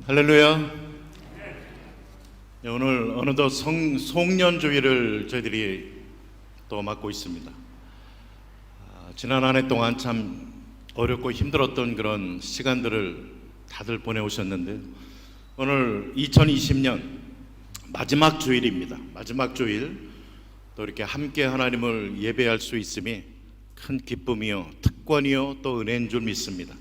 할렐루야. 네, 오늘 어느덧 송년주일을 저희들이 또 맞고 있습니다. 지난 한 해 동안 참 어렵고 힘들었던 그런 시간들을 다들 보내오셨는데, 오늘 2020년 마지막 주일입니다. 마지막 주일, 또 이렇게 함께 하나님을 예배할 수 있음이 큰 기쁨이요, 특권이요, 또 은혜인 줄 믿습니다.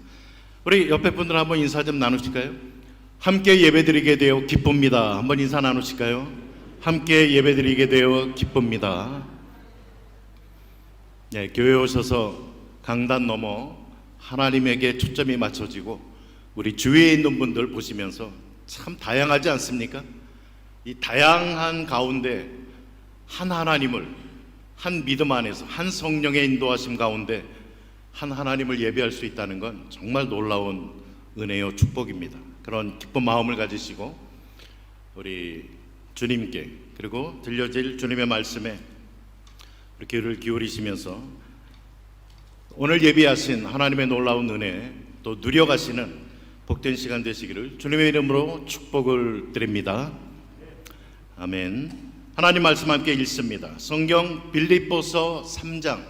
우리 옆에 분들 한번 인사 좀 나누실까요? 함께 예배드리게 되어 기쁩니다. 한번 인사 나누실까요? 함께 예배드리게 되어 기쁩니다. 네, 교회에 오셔서 강단 넘어 하나님에게 초점이 맞춰지고 우리 주위에 있는 분들 보시면서 참 다양하지 않습니까? 이 다양한 가운데 한 하나님을, 한 믿음 안에서, 한 성령의 인도하심 가운데 한 하나님을 예배할 수 있다는 건 정말 놀라운 은혜요, 축복입니다. 그런 기쁜 마음을 가지시고 우리 주님께, 그리고 들려질 주님의 말씀에 우리 귀를 기울이시면서 오늘 예비하신 하나님의 놀라운 은혜 또 누려가시는 복된 시간 되시기를 주님의 이름으로 축복을 드립니다. 아멘. 하나님 말씀 함께 읽습니다. 성경 빌립보서 3장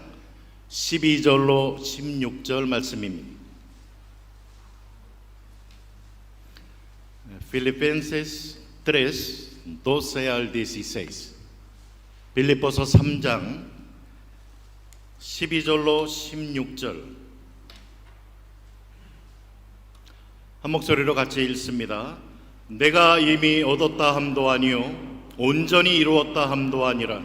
12절로 16절 말씀입니다. Filipenses 3, 12 al 16. 빌립보서 3장 12절로 16절 한 목소리로 같이 읽습니다. 내가 이미 얻었다 함도 아니요 온전히 이루었다 함도 아니라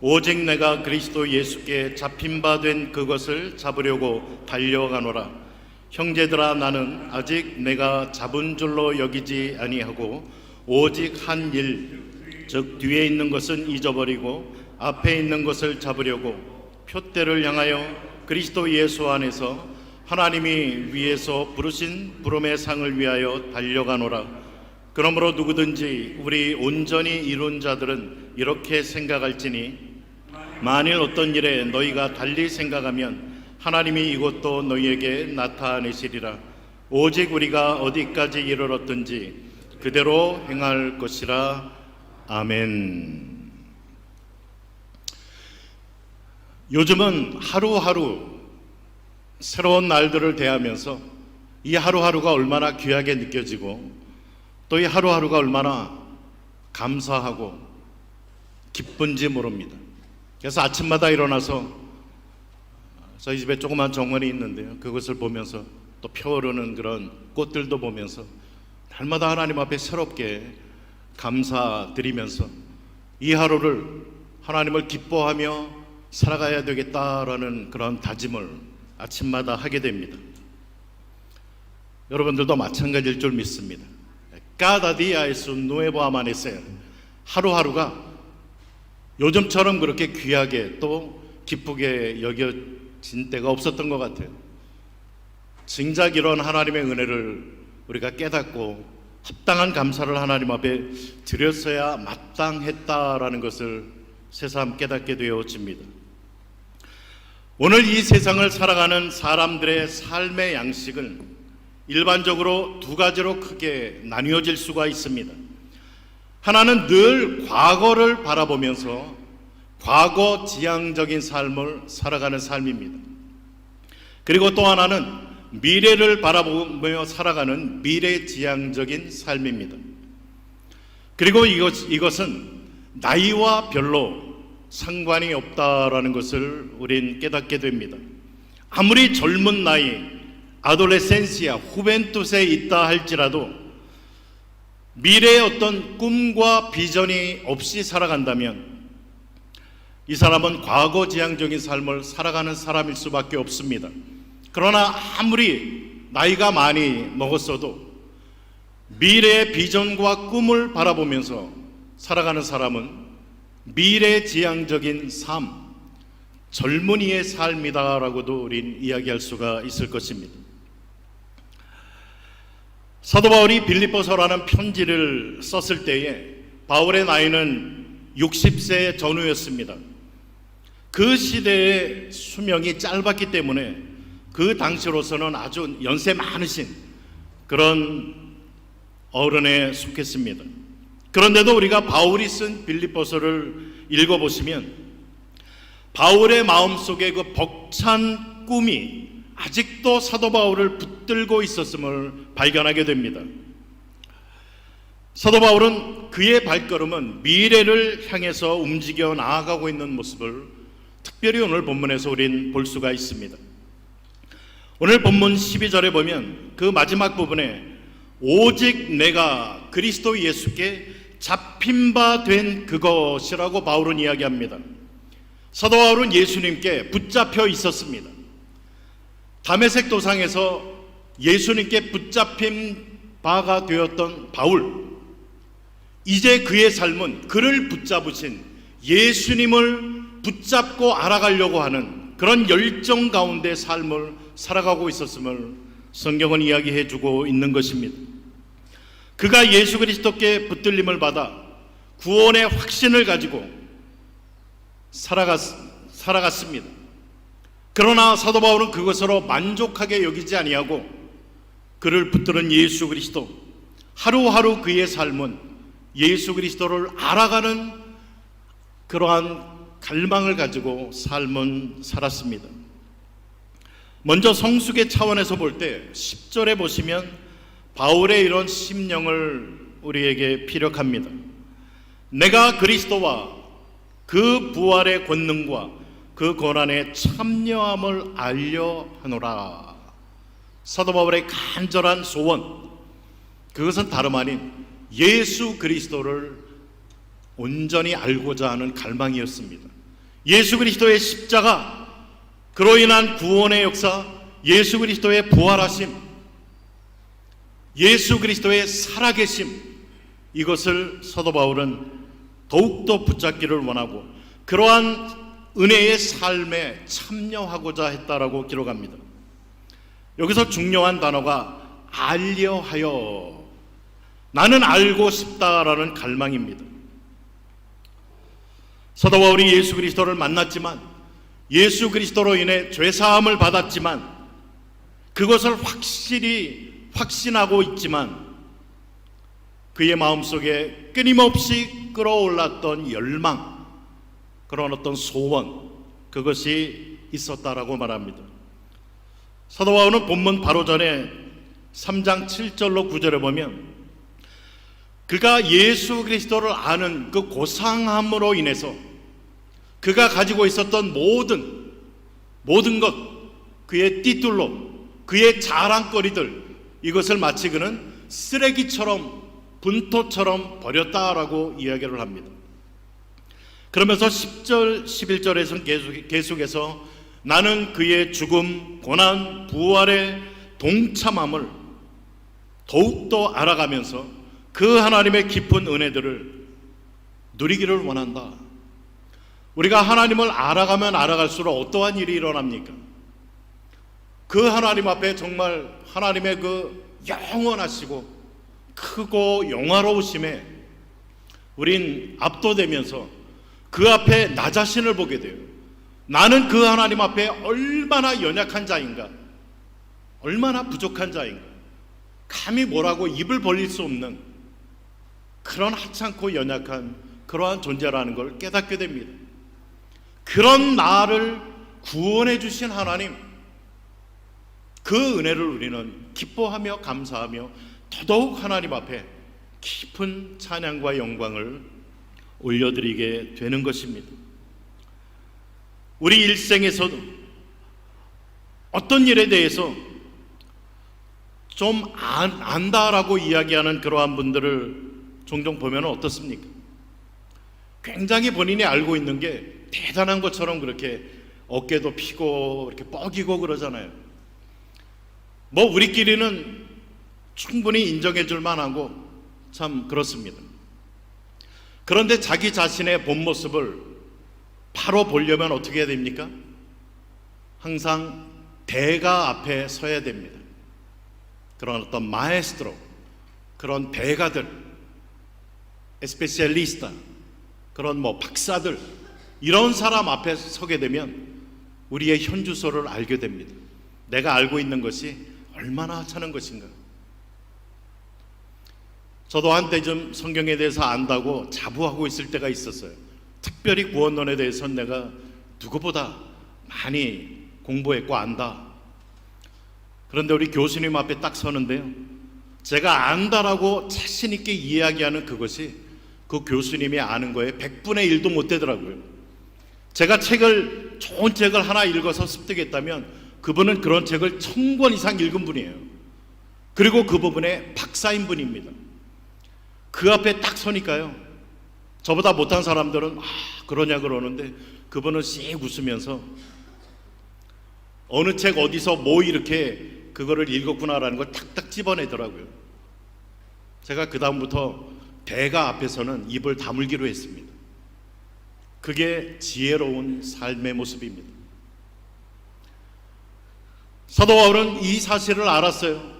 오직 내가 그리스도 예수께 잡힌 바 된 그것을 잡으려고 달려가노라. 형제들아, 나는 아직 내가 잡은 줄로 여기지 아니하고 오직 한 일, 즉 뒤에 있는 것은 잊어버리고 앞에 있는 것을 잡으려고 표대를 향하여 그리스도 예수 안에서 하나님이 위에서 부르신 부름의 상을 위하여 달려가노라. 그러므로 누구든지 우리 온전히 이룬 자들은 이렇게 생각할지니 만일 어떤 일에 너희가 달리 생각하면 하나님이 이것도 너희에게 나타내시리라. 오직 우리가 어디까지 이르렀든지 그대로 행할 것이라. 아멘. 요즘은 하루하루 새로운 날들을 대하면서 이 하루하루가 얼마나 귀하게 느껴지고 또 이 하루하루가 얼마나 감사하고 기쁜지 모릅니다. 그래서 아침마다 일어나서 저희 집에 조그만 정원이 있는데요, 그것을 보면서 또 펴오르는 그런 꽃들도 보면서 날마다 하나님 앞에 새롭게 감사드리면서 이 하루를 하나님을 기뻐하며 살아가야 되겠다라는 그런 다짐을 아침마다 하게 됩니다. 여러분들도 마찬가지일 줄 믿습니다. Cada día es un nuevo amanecer. 하루하루가 요즘처럼 그렇게 귀하게 또 기쁘게 여겨진 때가 없었던 것 같아요. 정작 이런 하나님의 은혜를 우리가 깨닫고 합당한 감사를 하나님 앞에 드렸어야 마땅했다라는 것을 새삼 깨닫게 되어집니다. 오늘 이 세상을 살아가는 사람들의 삶의 양식은 일반적으로 두 가지로 크게 나뉘어질 수가 있습니다. 하나는 늘 과거를 바라보면서 과거 지향적인 삶을 살아가는 삶입니다. 그리고 또 하나는 미래를 바라보며 살아가는 미래지향적인 삶입니다. 그리고 이것은 나이와 별로 상관이 없다라는 것을 우린 깨닫게 됩니다. 아무리 젊은 나이, 아돌레센시아, 후벤투스에 있다 할지라도 미래의 어떤 꿈과 비전이 없이 살아간다면 이 사람은 과거지향적인 삶을 살아가는 사람일 수밖에 없습니다. 그러나 아무리 나이가 많이 먹었어도 미래의 비전과 꿈을 바라보면서 살아가는 사람은 미래지향적인 삶, 젊은이의 삶이다라고도 우린 이야기할 수가 있을 것입니다. 사도 바울이 빌립보서라는 편지를 썼을 때에 바울의 나이는 60세 전후였습니다. 그 시대의 수명이 짧았기 때문에 그 당시로서는 아주 연세 많으신 그런 어른에 속했습니다. 그런데도 우리가 바울이 쓴 빌립보서를 읽어보시면 바울의 마음속에 그 벅찬 꿈이 아직도 사도 바울을 붙들고 있었음을 발견하게 됩니다. 사도 바울은 그의 발걸음은 미래를 향해서 움직여 나아가고 있는 모습을 특별히 오늘 본문에서 우린 볼 수가 있습니다. 오늘 본문 12절에 보면 그 마지막 부분에 오직 내가 그리스도 예수께 잡힌 바 된 그것이라고 바울은 이야기합니다. 사도 바울은 예수님께 붙잡혀 있었습니다. 다메섹 도상에서 예수님께 붙잡힌 바가 되었던 바울, 이제 그의 삶은 그를 붙잡으신 예수님을 붙잡고 알아가려고 하는 그런 열정 가운데 삶을 살아가고 있었음을 성경은 이야기해 주고 있는 것입니다. 그가 예수 그리스도께 붙들림을 받아 구원의 확신을 가지고 살아갔습니다. 그러나 사도 바울은 그것으로 만족하게 여기지 아니하고 그를 붙드는 예수 그리스도, 하루하루 그의 삶은 예수 그리스도를 알아가는 그러한 갈망을 가지고 삶은 살았습니다. 먼저 성숙의 차원에서 볼 때 10절에 보시면 바울의 이런 심령을 우리에게 피력합니다. 내가 그리스도와 그 부활의 권능과 그 고난의 참여함을 알려 하노라. 사도 바울의 간절한 소원, 그것은 다름 아닌 예수 그리스도를 온전히 알고자 하는 갈망이었습니다. 예수 그리스도의 십자가, 그로 인한 구원의 역사, 예수 그리스도의 부활하심, 예수 그리스도의 살아계심, 이것을 사도 바울은 더욱더 붙잡기를 원하고 그러한 은혜의 삶에 참여하고자 했다라고 기록합니다. 여기서 중요한 단어가 알려하여, 나는 알고 싶다라는 갈망입니다. 사도 바울이 예수 그리스도를 만났지만, 예수 그리스도로 인해 죄사함을 받았지만, 그것을 확실히 확신하고 있지만 그의 마음속에 끊임없이 끌어올랐던 열망, 그런 어떤 소원, 그것이 있었다라고 말합니다. 사도 바울은 본문 바로 전에 3장 7절로 9절에 보면 그가 예수 그리스도를 아는 그 고상함으로 인해서 그가 가지고 있었던 모든 것, 그의 띠뚤로, 그의 자랑거리들, 이것을 마치 그는 쓰레기처럼, 분토처럼 버렸다라고 이야기를 합니다. 그러면서 10절, 11절에서는 계속해서 나는 그의 죽음, 고난, 부활의 동참함을 더욱더 알아가면서 그 하나님의 깊은 은혜들을 누리기를 원한다. 우리가 하나님을 알아가면 알아갈수록 어떠한 일이 일어납니까? 그 하나님 앞에 정말 하나님의 그 영원하시고 크고 영화로우심에 우린 압도되면서 그 앞에 나 자신을 보게 돼요. 나는 그 하나님 앞에 얼마나 연약한 자인가, 얼마나 부족한 자인가, 감히 뭐라고 입을 벌릴 수 없는 그런 하찮고 연약한 그러한 존재라는 걸 깨닫게 됩니다. 그런 나를 구원해 주신 하나님, 그 은혜를 우리는 기뻐하며 감사하며 더더욱 하나님 앞에 깊은 찬양과 영광을 올려드리게 되는 것입니다. 우리 일생에서도 어떤 일에 대해서 좀 안다라고 이야기하는 그러한 분들을 종종 보면 어떻습니까? 굉장히 본인이 알고 있는 게 대단한 것처럼 그렇게 어깨도 피고 이렇게 뻐기고 그러잖아요. 뭐 우리끼리는 충분히 인정해 줄 만하고 참 그렇습니다. 그런데 자기 자신의 본 모습을 바로 보려면 어떻게 해야 됩니까? 항상 대가 앞에 서야 됩니다. 그런 어떤 마에스트로, 그런 대가들, 에스페시알리스타, 그런 뭐 박사들, 이런 사람 앞에 서게 되면 우리의 현주소를 알게 됩니다. 내가 알고 있는 것이 얼마나 하찮은 것인가. 저도 한때좀 성경에 대해서 안다고 자부하고 있을 때가 있었어요. 특별히 구원론에 대해서는 내가 누구보다 많이 공부했고 안다. 그런데 우리 교수님 앞에 딱 서는데요, 제가 안다라고 자신 있게 이야기하는 그것이 그 교수님이 아는 거에 100분의 1도 못 되더라고요. 제가 좋은 책을 하나 읽어서 습득했다면 그분은 그런 책을 1000권 이상 읽은 분이에요. 그리고 그 부분에 박사인 분입니다. 그 앞에 딱 서니까요, 저보다 못한 사람들은 그러냐 그러는데 그분은 씩 웃으면서 어느 책 어디서 뭐 이렇게 그거를 읽었구나라는 걸 탁탁 집어내더라고요. 제가 그 다음부터 대가 앞에서는 입을 다물기로 했습니다. 그게 지혜로운 삶의 모습입니다. 사도 바울은 이 사실을 알았어요.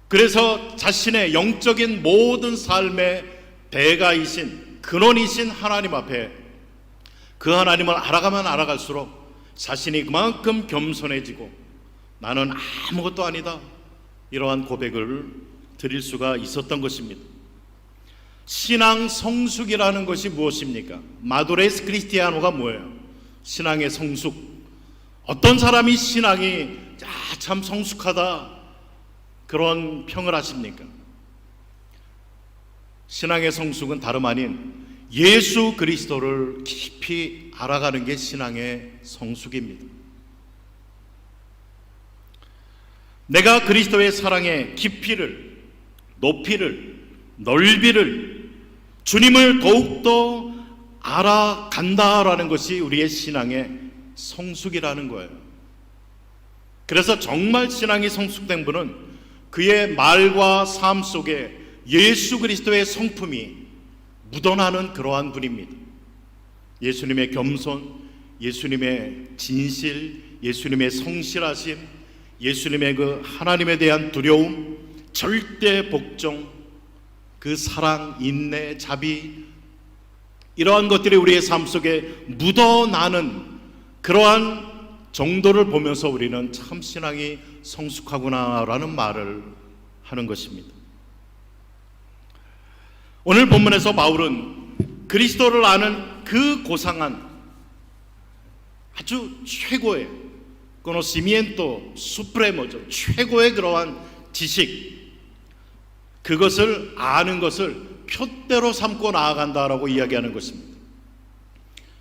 그래서 자신의 영적인 모든 삶의 대가이신, 근원이신 하나님 앞에 그 하나님을 알아가면 알아갈수록 자신이 그만큼 겸손해지고 나는 아무것도 아니다, 이러한 고백을 드릴 수가 있었던 것입니다. 신앙 성숙이라는 것이 무엇입니까? 마두레스 크리스티아노가 뭐예요? 신앙의 성숙. 어떤 사람이 신앙이 참 성숙하다 그런 평을 하십니까? 신앙의 성숙은 다름 아닌 예수 그리스도를 깊이 알아가는 게 신앙의 성숙입니다. 내가 그리스도의 사랑의 깊이를, 높이를, 넓이를, 주님을 더욱더 알아간다라는 것이 우리의 신앙의 성숙이라는 거예요. 그래서 정말 신앙이 성숙된 분은 그의 말과 삶 속에 예수 그리스도의 성품이 묻어나는 그러한 분입니다. 예수님의 겸손, 예수님의 진실, 예수님의 성실하심, 예수님의 그 하나님에 대한 두려움, 절대 복종, 그 사랑, 인내, 자비, 이러한 것들이 우리의 삶 속에 묻어나는 그러한 정도를 보면서 우리는 참 신앙이 성숙하구나라는 말을 하는 것입니다. 오늘 본문에서 바울은 그리스도를 아는 그 고상한 아주 최고의 conocimiento supremo죠. 최고의 그러한 지식, 그것을 아는 것을 표대로 삼고 나아간다라고 이야기하는 것입니다.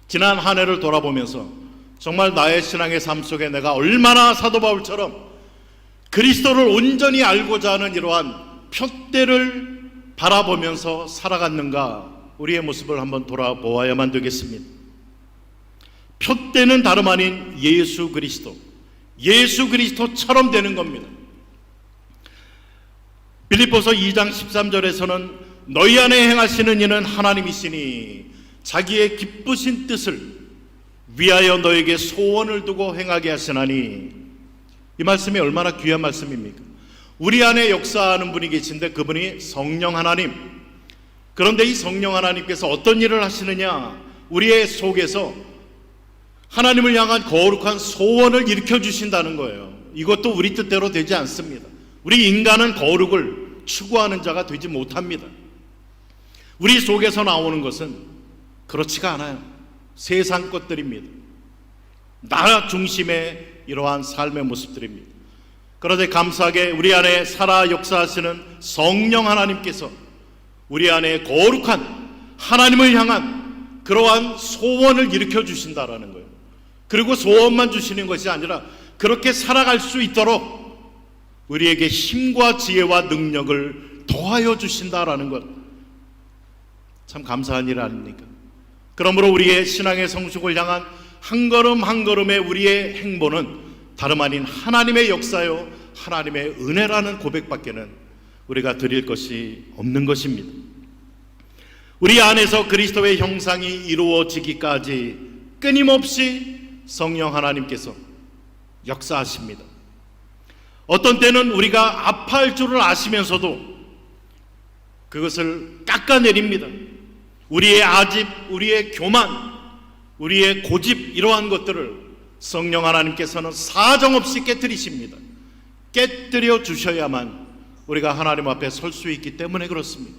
지난 한 해를 돌아보면서 정말 나의 신앙의 삶 속에 내가 얼마나 사도 바울처럼 그리스도를 온전히 알고자 하는 이러한 표대를 바라보면서 살아갔는가, 우리의 모습을 한번 돌아보아야만 되겠습니다. 표대는 다름 아닌 예수 그리스도, 예수 그리스도처럼 되는 겁니다. 빌립보서 2장 13절에서는 너희 안에 행하시는 이는 하나님이시니 자기의 기쁘신 뜻을 위하여 너에게 소원을 두고 행하게 하시나니, 이 말씀이 얼마나 귀한 말씀입니까? 우리 안에 역사하는 분이 계신데 그분이 성령 하나님. 그런데 이 성령 하나님께서 어떤 일을 하시느냐, 우리의 속에서 하나님을 향한 거룩한 소원을 일으켜 주신다는 거예요. 이것도 우리 뜻대로 되지 않습니다. 우리 인간은 거룩을 추구하는 자가 되지 못합니다. 우리 속에서 나오는 것은 그렇지가 않아요. 세상 것들입니다. 나 중심의 이러한 삶의 모습들입니다. 그런데 감사하게 우리 안에 살아 역사하시는 성령 하나님께서 우리 안에 거룩한 하나님을 향한 그러한 소원을 일으켜 주신다라는 거예요. 그리고 소원만 주시는 것이 아니라 그렇게 살아갈 수 있도록 우리에게 힘과 지혜와 능력을 더하여 주신다라는 것, 참 감사한 일 아닙니까? 그러므로 우리의 신앙의 성숙을 향한 한 걸음 한 걸음의 우리의 행보는 다름 아닌 하나님의 역사요, 하나님의 은혜라는 고백밖에는 우리가 드릴 것이 없는 것입니다. 우리 안에서 그리스도의 형상이 이루어지기까지 끊임없이 성령 하나님께서 역사하십니다. 어떤 때는 우리가 아파할 줄을 아시면서도 그것을 깎아내립니다. 우리의 아집, 우리의 교만, 우리의 고집, 이러한 것들을 성령 하나님께서는 사정없이 깨뜨리십니다. 깨뜨려 주셔야만 우리가 하나님 앞에 설 수 있기 때문에 그렇습니다.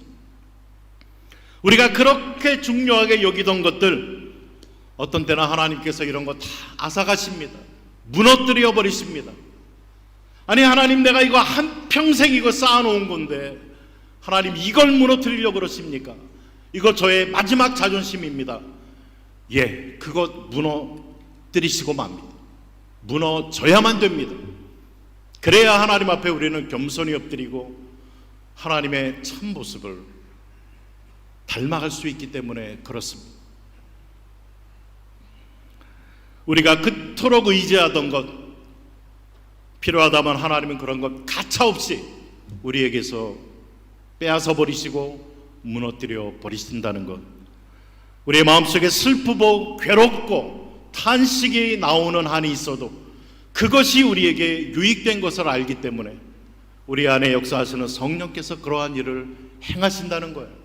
우리가 그렇게 중요하게 여기던 것들 어떤 때는 하나님께서 이런 거 다 앗아가십니다. 무너뜨려 버리십니다. 아니 하나님, 내가 이거 한평생 이거 쌓아놓은 건데 하나님 이걸 무너뜨리려고 그러십니까? 이거 저의 마지막 자존심입니다. 예, 그것 무너뜨리시고 맙니다. 무너져야만 됩니다. 그래야 하나님 앞에 우리는 겸손히 엎드리고 하나님의 참 모습을 닮아갈 수 있기 때문에 그렇습니다. 우리가 그토록 의지하던 것, 필요하다면 하나님은 그런 것 가차없이 우리에게서 빼앗아 버리시고 무너뜨려 버리신다는 것, 우리의 마음속에 슬프고 괴롭고 탄식이 나오는 한이 있어도 그것이 우리에게 유익된 것을 알기 때문에 우리 안에 역사하시는 성령께서 그러한 일을 행하신다는 거예요.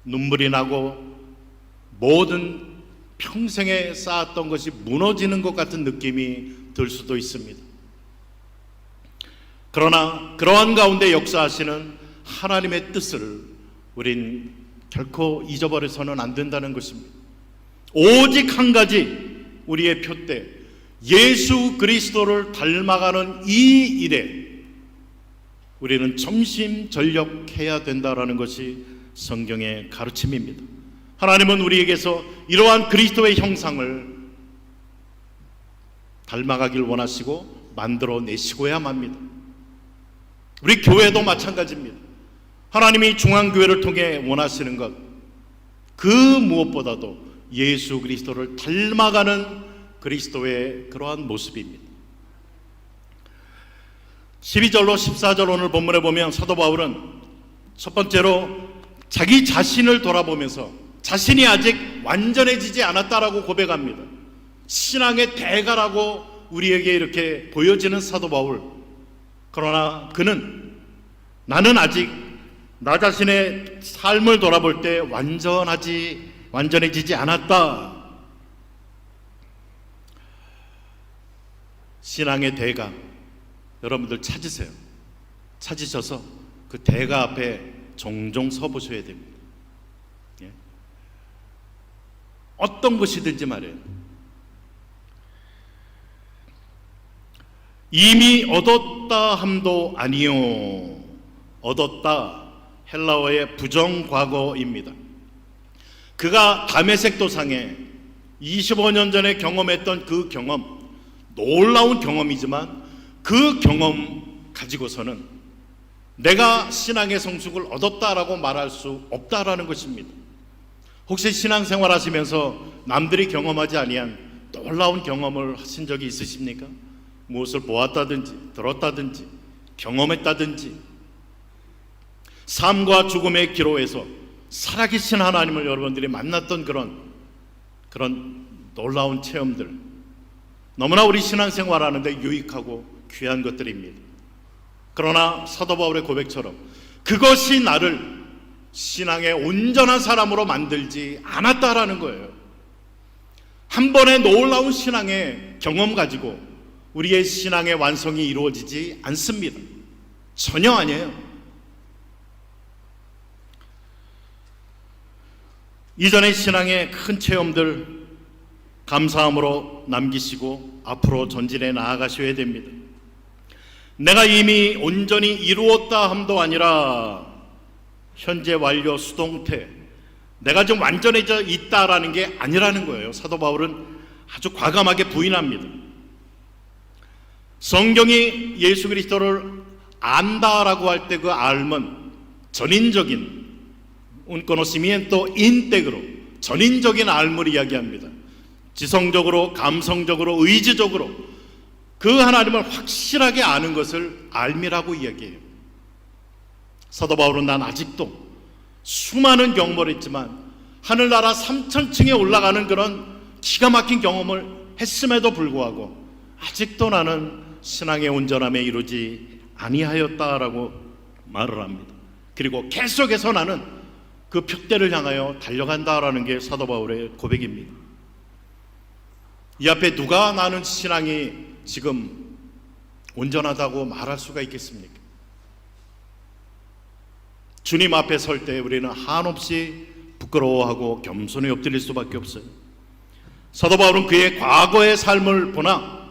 눈물이 나고 모든 평생에 쌓았던 것이 무너지는 것 같은 느낌이 들 수도 있습니다. 그러나 그러한 가운데 역사하시는 하나님의 뜻을 우린 결코 잊어버려서는 안 된다는 것입니다. 오직 한 가지 우리의 표대, 예수 그리스도를 닮아가는 이 일에 우리는 전심전력해야 된다라는 것이 성경의 가르침입니다. 하나님은 우리에게서 이러한 그리스도의 형상을 닮아가길 원하시고 만들어내시고야 합니다. 우리 교회도 마찬가지입니다. 하나님이 중앙교회를 통해 원하시는 것, 그 무엇보다도 예수 그리스도를 닮아가는 그리스도의 그러한 모습입니다. 12절로 14절 오늘 본문에 보면 사도 바울은 첫 번째로 자기 자신을 돌아보면서 자신이 아직 완전해지지 않았다라고 고백합니다. 신앙의 대가라고 우리에게 이렇게 보여지는 사도 바울. 그러나 그는 나는 아직 나 자신의 삶을 돌아볼 때 완전해지지 않았다. 신앙의 대가, 여러분들 찾으세요. 찾으셔서 그 대가 앞에 종종 서보셔야 됩니다. 예? 어떤 것이든지 말이에요. 이미 얻었다 함도 아니요. 얻었다, 헬라어의 부정과거입니다. 그가 다메섹 도상에 25년 전에 경험했던 그 경험, 놀라운 경험이지만 그 경험 가지고서는 내가 신앙의 성숙을 얻었다라고 말할 수 없다라는 것입니다. 혹시 신앙생활 하시면서 남들이 경험하지 아니한 놀라운 경험을 하신 적이 있으십니까? 무엇을 보았다든지 들었다든지 경험했다든지 삶과 죽음의 기로에서 살아계신 하나님을 여러분들이 만났던 그런 놀라운 체험들, 너무나 우리 신앙생활 하는데 유익하고 귀한 것들입니다. 그러나 사도 바울의 고백처럼 그것이 나를 신앙의 온전한 사람으로 만들지 않았다라는 거예요. 한 번의 놀라운 신앙의 경험 가지고 우리의 신앙의 완성이 이루어지지 않습니다. 전혀 아니에요. 이전의 신앙의 큰 체험들 감사함으로 남기시고 앞으로 전진해 나아가셔야 됩니다. 내가 이미 온전히 이루었다 함도 아니라 현재 완료 수동태, 내가 좀 완전해져 있다라는 게 아니라는 거예요. 사도 바울은 아주 과감하게 부인합니다. 성경이 예수 그리스도를 안다라고 할 때 그 알면 전인적인 un conocimiento íntegro, 전인적인 알을 이야기합니다. 지성적으로, 감성적으로, 의지적으로 그 하나님을 확실하게 아는 것을 알미라고 이야기해요. 사도 바울은 난 아직도 수많은 경험을 했지만 하늘나라 3000층에 올라가는 그런 기가 막힌 경험을 했음에도 불구하고 아직도 나는 신앙의 온전함에 이르지 아니하였다라고 말을 합니다. 그리고 계속해서 나는 그 표대를 향하여 달려간다라는 게 사도 바울의 고백입니다. 이 앞에 누가 나는 신앙이 지금 온전하다고 말할 수가 있겠습니까? 주님 앞에 설 때 우리는 한없이 부끄러워하고 겸손히 엎드릴 수밖에 없어요. 사도 바울은 그의 과거의 삶을 보나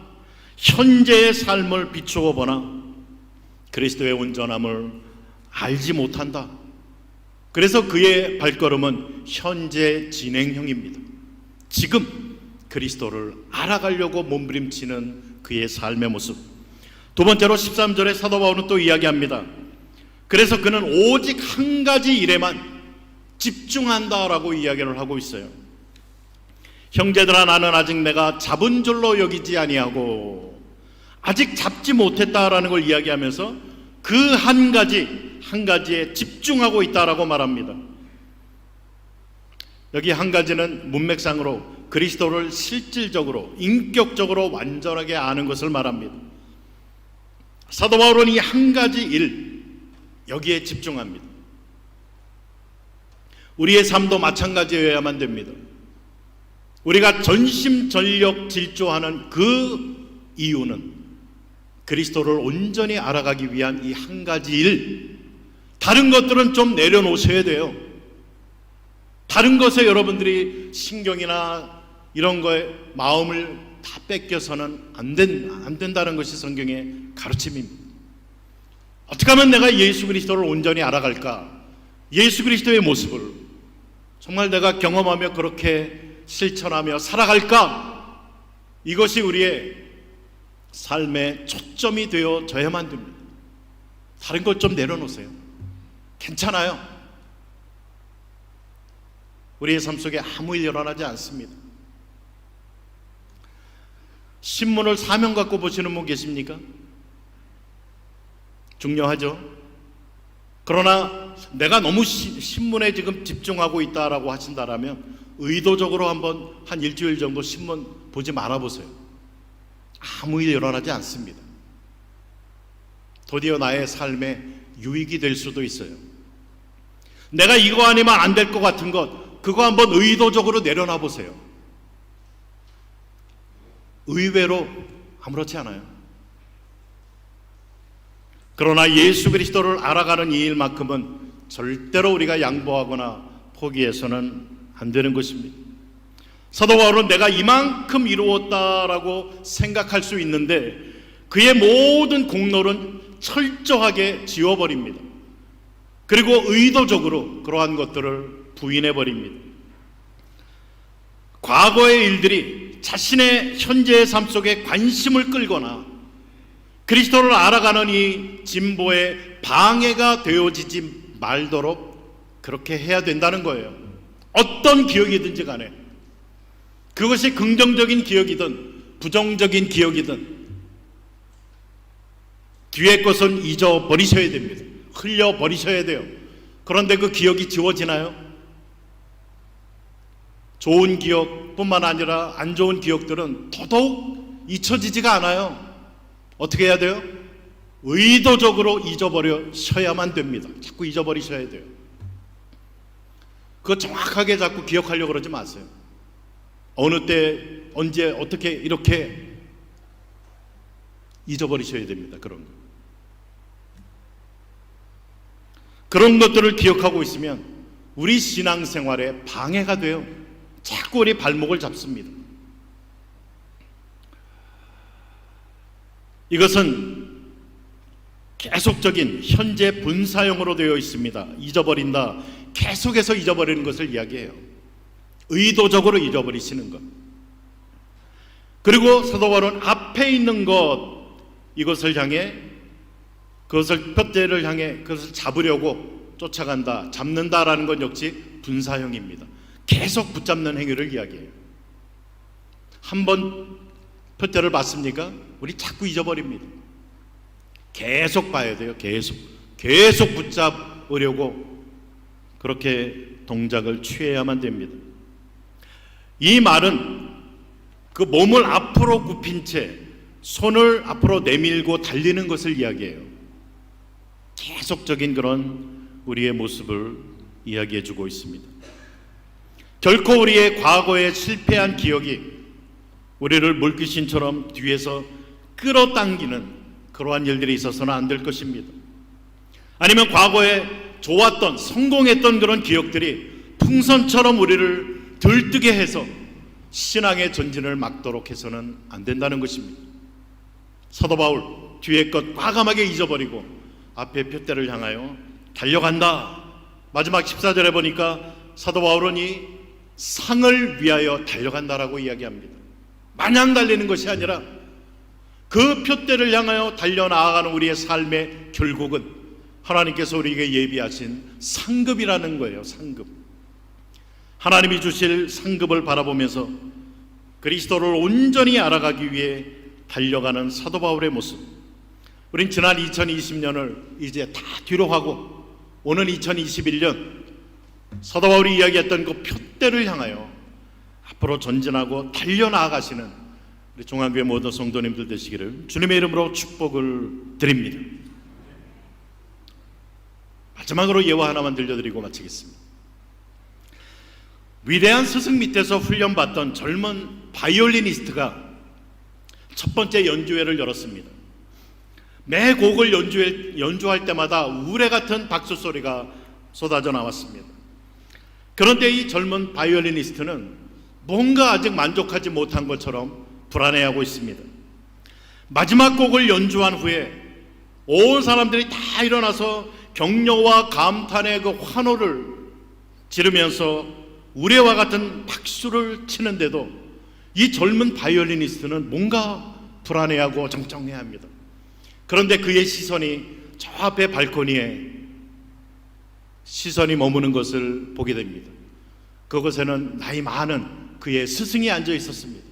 현재의 삶을 비추어 보나 그리스도의 온전함을 알지 못한다. 그래서 그의 발걸음은 현재 진행형입니다. 지금 그리스도를 알아가려고 몸부림치는 그의 삶의 모습. 두 번째로 13절에 사도 바울은 또 이야기합니다. 그래서 그는 오직 한 가지 일에만 집중한다라고 이야기를 하고 있어요. 형제들아, 나는 아직 내가 잡은 줄로 여기지 아니하고, 아직 잡지 못했다라는 걸 이야기하면서 그 한 가지에 집중하고 있다라고 말합니다. 여기 한 가지는 문맥상으로 그리스도를 실질적으로 인격적으로 완전하게 아는 것을 말합니다. 사도 바울은 이 한 가지 일, 여기에 집중합니다. 우리의 삶도 마찬가지여야만 됩니다. 우리가 전심전력 질주하는 그 이유는 그리스도를 온전히 알아가기 위한 이 한 가지 일, 다른 것들은 좀 내려놓으셔야 돼요. 다른 것에 여러분들이 신경이나 이런 거에 마음을 다 뺏겨서는 안 된다는 것이 성경의 가르침입니다. 어떻게 하면 내가 예수 그리스도를 온전히 알아갈까? 예수 그리스도의 모습을 정말 내가 경험하며 그렇게 실천하며 살아갈까? 이것이 우리의 삶의 초점이 되어져야만 됩니다. 다른 것 좀 내려놓으세요. 괜찮아요. 우리의 삶 속에 아무 일 일어나지 않습니다. 신문을 사명 갖고 보시는 분 계십니까? 중요하죠. 그러나 내가 너무 신문에 지금 집중하고 있다라고 하신다라면 의도적으로 한번 한 일주일 정도 신문 보지 말아보세요. 아무 일 일어나지 않습니다. 드디어 나의 삶에 유익이 될 수도 있어요. 내가 이거 아니면 안 될 것 같은 것, 그거 한번 의도적으로 내려놔 보세요. 의외로 아무렇지 않아요. 그러나 예수 그리스도를 알아가는 이 일만큼은 절대로 우리가 양보하거나 포기해서는 안 되는 것입니다. 사도 바울은 내가 이만큼 이루었다라고 생각할 수 있는데 그의 모든 공로는 철저하게 지워버립니다. 그리고 의도적으로 그러한 것들을 부인해버립니다. 과거의 일들이 자신의 현재의 삶 속에 관심을 끌거나 그리스도를 알아가는 이 진보에 방해가 되어지지 말도록 그렇게 해야 된다는 거예요. 어떤 기억이든지 간에, 그것이 긍정적인 기억이든 부정적인 기억이든 뒤의 것은 잊어버리셔야 됩니다. 흘려버리셔야 돼요. 그런데 그 기억이 지워지나요? 좋은 기억뿐만 아니라 안 좋은 기억들은 더더욱 잊혀지지가 않아요. 어떻게 해야 돼요? 의도적으로 잊어버리셔야만 됩니다. 자꾸 잊어버리셔야 돼요. 그거 정확하게 자꾸 기억하려고 그러지 마세요. 어느 때, 언제, 어떻게 이렇게 잊어버리셔야 됩니다. 그런 거. 그런 것들을 기억하고 있으면 우리 신앙생활에 방해가 돼요. 자꾸 우리 발목을 잡습니다. 이것은 계속적인 현재 분사형으로 되어 있습니다. 잊어버린다. 계속해서 잊어버리는 것을 이야기해요. 의도적으로 잊어버리시는 것. 그리고 사도 바울은 앞에 있는 것, 이것을 향해, 그것을 푯대를 향해 그것을 잡으려고 쫓아간다, 잡는다라는 것 역시 분사형입니다. 계속 붙잡는 행위를 이야기해요. 한번 푯대를 봤습니까? 우리 자꾸 잊어버립니다. 계속 봐야 돼요. 계속 붙잡으려고 그렇게 동작을 취해야만 됩니다. 이 말은 그 몸을 앞으로 굽힌 채 손을 앞으로 내밀고 달리는 것을 이야기해요. 계속적인 그런 우리의 모습을 이야기해 주고 있습니다. 결코 우리의 과거에 실패한 기억이 우리를 물귀신처럼 뒤에서 끌어당기는 그러한 일들이 있어서는 안 될 것입니다. 아니면 과거에 좋았던, 성공했던 그런 기억들이 풍선처럼 우리를 들뜨게 해서 신앙의 전진을 막도록 해서는 안 된다는 것입니다. 사도 바울 뒤에 것 과감하게 잊어버리고 앞에 표대를 향하여 달려간다. 마지막 14절에 보니까 사도 바울은 이 상을 위하여 달려간다라고 이야기합니다. 마냥 달리는 것이 아니라 그 표대를 향하여 달려나아가는 우리의 삶의 결국은 하나님께서 우리에게 예비하신 상급이라는 거예요. 상급. 하나님이 주실 상급을 바라보면서 그리스도를 온전히 알아가기 위해 달려가는 사도 바울의 모습. 우린 지난 2020년을 이제 다 뒤로 하고 오는 2021년 사도 바울이 이야기했던 그 표대를 향하여 앞으로 전진하고 달려나아가시는 우리 종안교회 모든 성도님들 되시기를 주님의 이름으로 축복을 드립니다. 마지막으로 예화 하나만 들려드리고 마치겠습니다. 위대한 스승 밑에서 훈련받던 젊은 바이올리니스트가 첫 번째 연주회를 열었습니다. 매 곡을 연주할 때마다 우레 같은 박수 소리가 쏟아져 나왔습니다. 그런데 이 젊은 바이올리니스트는 뭔가 아직 만족하지 못한 것처럼 불안해하고 있습니다. 마지막 곡을 연주한 후에 온 사람들이 다 일어나서 격려와 감탄의 그 환호를 지르면서 우레와 같은 박수를 치는데도 이 젊은 바이올리니스트는 뭔가 불안해하고 정정해합니다. 그런데 그의 시선이 저 앞에 발코니에 시선이 머무는 것을 보게 됩니다. 그곳에는 나이 많은 그의 스승이 앉아 있었습니다.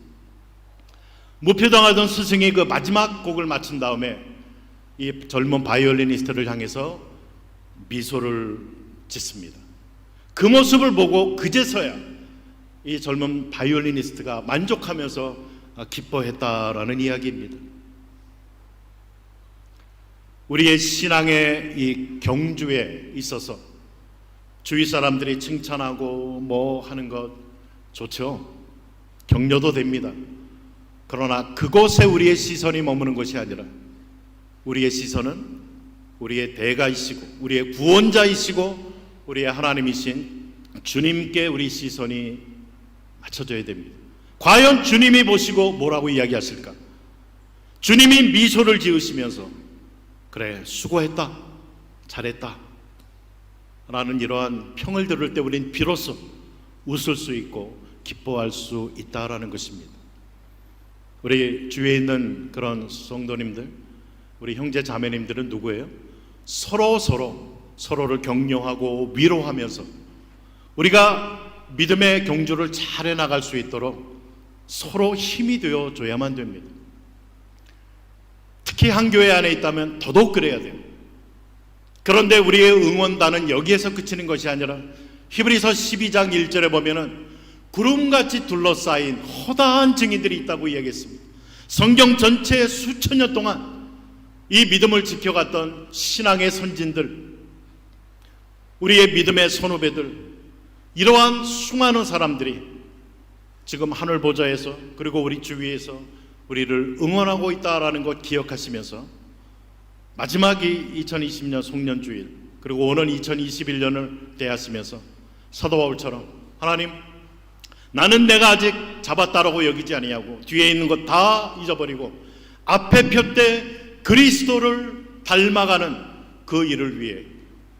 무표정하던 스승이 그 마지막 곡을 마친 다음에 이 젊은 바이올리니스트를 향해서 미소를 짓습니다. 그 모습을 보고 그제서야 이 젊은 바이올리니스트가 만족하면서 기뻐했다라는 이야기입니다. 우리의 신앙의 이 경주에 있어서 주위 사람들이 칭찬하고 뭐 하는 것 좋죠. 격려도 됩니다. 그러나 그곳에 우리의 시선이 머무는 것이 아니라 우리의 시선은 우리의 대가이시고 우리의 구원자이시고 우리의 하나님이신 주님께 우리 시선이 맞춰져야 됩니다. 과연 주님이 보시고 뭐라고 이야기하실까? 주님이 미소를 지으시면서 그래 수고했다 잘했다 라는 이러한 평을 들을 때 우린 비로소 웃을 수 있고 기뻐할 수 있다라는 것입니다. 우리 주위에 있는 그런 성도님들, 우리 형제 자매님들은 누구예요? 서로를 격려하고 위로하면서 우리가 믿음의 경주를 잘 해나갈 수 있도록 서로 힘이 되어줘야만 됩니다. 특히 한 교회 안에 있다면 더더욱 그래야 돼요. 그런데 우리의 응원단은 여기에서 그치는 것이 아니라 히브리서 12장 1절에 보면은 구름같이 둘러싸인 허다한 증인들이 있다고 이야기했습니다. 성경 전체에 수천 년 동안 이 믿음을 지켜갔던 신앙의 선진들, 우리의 믿음의 선후배들, 이러한 수많은 사람들이 지금 하늘 보좌에서 그리고 우리 주위에서 우리를 응원하고 있다라는 것 기억하시면서 마지막이 2020년 송년주일 그리고 오는 2021년을 대하시면서 사도 바울처럼 하나님 나는 내가 아직 잡았다라고 여기지 아니하고 뒤에 있는 것 다 잊어버리고 앞에 폈대 그리스도를 닮아가는 그 일을 위해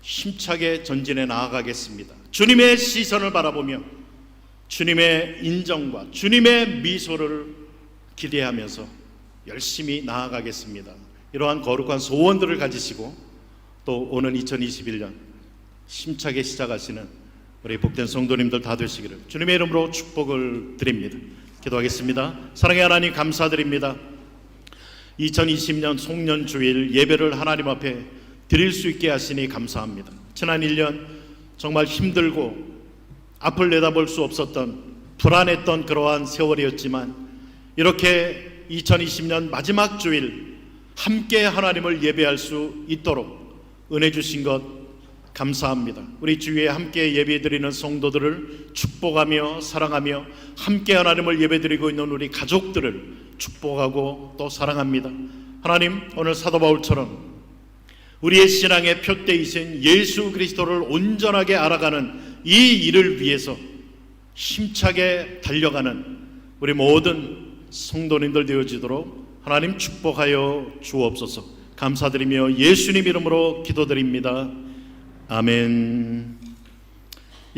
힘차게 전진해 나아가겠습니다. 주님의 시선을 바라보며 주님의 인정과 주님의 미소를 기대하면서 열심히 나아가겠습니다. 이러한 거룩한 소원들을 가지시고 또 오는 2021년 힘차게 시작하시는 우리 복된 성도님들 다 되시기를 주님의 이름으로 축복을 드립니다. 기도하겠습니다. 사랑의 하나님 감사드립니다. 2020년 송년주일 예배를 하나님 앞에 드릴 수 있게 하시니 감사합니다. 지난 1년 정말 힘들고 앞을 내다볼 수 없었던 불안했던 그러한 세월이었지만 이렇게 2020년 마지막 주일 함께 하나님을 예배할 수 있도록 은혜 주신 것 감사합니다. 우리 주위에 함께 예배드리는 성도들을 축복하며 사랑하며 함께 하나님을 예배드리고 있는 우리 가족들을 축복하고 또 사랑합니다. 하나님 오늘 사도 바울처럼 우리의 신앙의 표대이신 예수 그리스도를 온전하게 알아가는 이 일을 위해서 힘차게 달려가는 우리 모든 성도님들 되어지도록 하나님 축복하여 주옵소서. 감사드리며 예수님 이름으로 기도드립니다. 아멘.